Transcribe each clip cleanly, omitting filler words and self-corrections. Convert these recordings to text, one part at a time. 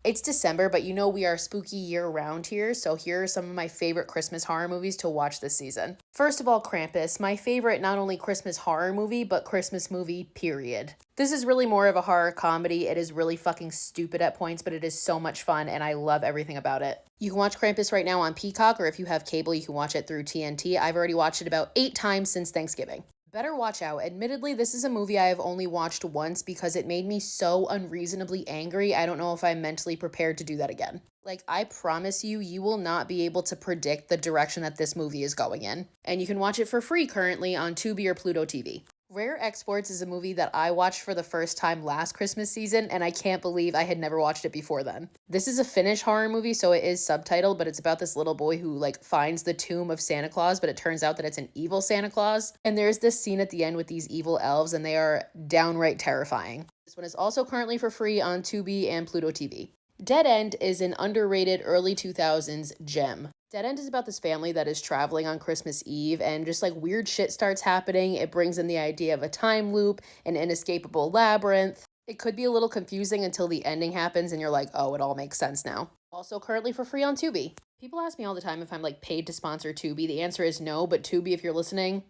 It's December, but you know we are spooky year-round here, so here are some of my favorite Christmas horror movies to watch this season. First of all, Krampus, my favorite not only Christmas horror movie, but Christmas movie, period. This is really more of a horror comedy. It is really fucking stupid at points, but it is so much fun, and I love everything about it. You can watch Krampus right now on Peacock, or if you have cable, you can watch it through TNT. I've already watched it about 8 times since Thanksgiving. Better Watch Out. Admittedly, this is a movie I have only watched once because it made me so unreasonably angry. I don't know if I'm mentally prepared to do that again. Like, I promise you, you will not be able to predict the direction that this movie is going in. And you can watch it for free currently on Tubi or Pluto TV. Rare Exports is a movie that I watched for the first time last Christmas season, and I can't believe I had never watched it before then. This is a Finnish horror movie, so it is subtitled, but it's about this little boy who, finds the tomb of Santa Claus, but it turns out that it's an evil Santa Claus. And there's this scene at the end with these evil elves, and they are downright terrifying. This one is also currently for free on Tubi and Pluto TV. Dead End is an underrated early 2000s gem. Dead End is about this family that is traveling on Christmas Eve and just weird shit starts happening. It brings in the idea of a time loop, an inescapable labyrinth. It could be a little confusing until the ending happens and you're like, oh, it all makes sense now. Also currently for free on Tubi. People ask me all the time if I'm paid to sponsor Tubi. The answer is no, but Tubi, if you're listening,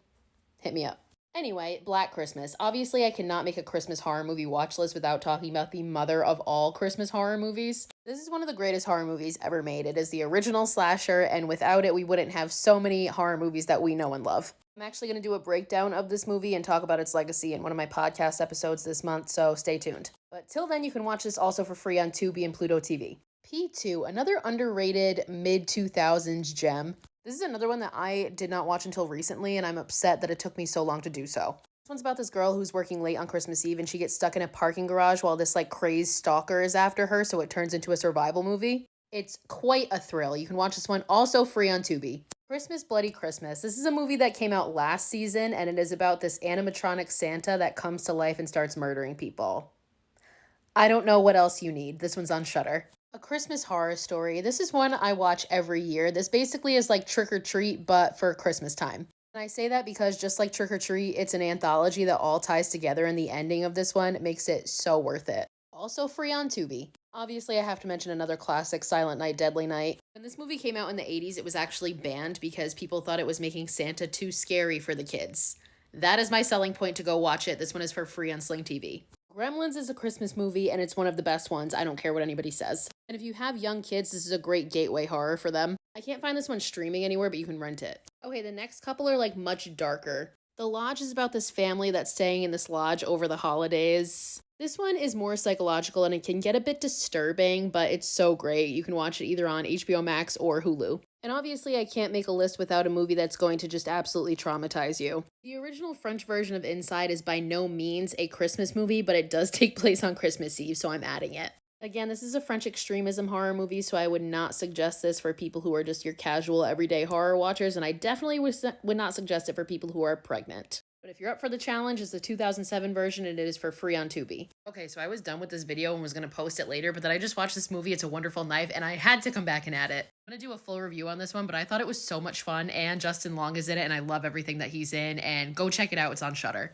hit me up. Anyway, Black Christmas. Obviously, I cannot make a Christmas horror movie watch list without talking about the mother of all Christmas horror movies. This is one of the greatest horror movies ever made. It is the original slasher, and without it, we wouldn't have so many horror movies that we know and love. I'm actually going to do a breakdown of this movie and talk about its legacy in one of my podcast episodes this month, so stay tuned. But till then, you can watch this also for free on Tubi and Pluto TV. P2, another underrated mid-2000s gem. This is another one that I did not watch until recently, and I'm upset that it took me so long to do so. This one's about this girl who's working late on Christmas Eve, and she gets stuck in a parking garage while this crazed stalker is after her, so it turns into a survival movie. It's quite a thrill. You can watch this one also free on Tubi. Christmas Bloody Christmas. This is a movie that came out last season, and it is about this animatronic Santa that comes to life and starts murdering people. I don't know what else you need. This one's on Shudder. A Christmas Horror Story. This is one I watch every year. This basically is like Trick or Treat, but for Christmas time. And I say that because just like Trick or Treat, it's an anthology that all ties together, and the ending of this one makes it so worth it. Also free on Tubi. Obviously, I have to mention another classic, Silent Night, Deadly Night. When this movie came out in the 80s, it was actually banned because people thought it was making Santa too scary for the kids. That is my selling point to go watch it. This one is for free on Sling TV. Gremlins is a Christmas movie, and it's one of the best ones. I don't care what anybody says. And if you have young kids, this is a great gateway horror for them. I can't find this one streaming anywhere, but you can rent it. Okay, the next couple are much darker. The Lodge is about this family that's staying in this lodge over the holidays. This one is more psychological and it can get a bit disturbing, but it's so great. You can watch it either on HBO Max or Hulu. And obviously, I can't make a list without a movie that's going to just absolutely traumatize you. The original French version of Inside is by no means a Christmas movie, but it does take place on Christmas Eve, so I'm adding it. Again, this is a French extremism horror movie, so I would not suggest this for people who are just your casual, everyday horror watchers, and I definitely would not suggest it for people who are pregnant. But if you're up for the challenge, it's the 2007 version, and it is for free on Tubi. Okay, so I was done with this video and was going to post it later, but then I just watched this movie, It's a Wonderful Knife, and I had to come back and add it. I'm going to do a full review on this one, but I thought it was so much fun, and Justin Long is in it, and I love everything that he's in, and go check it out. It's on Shudder.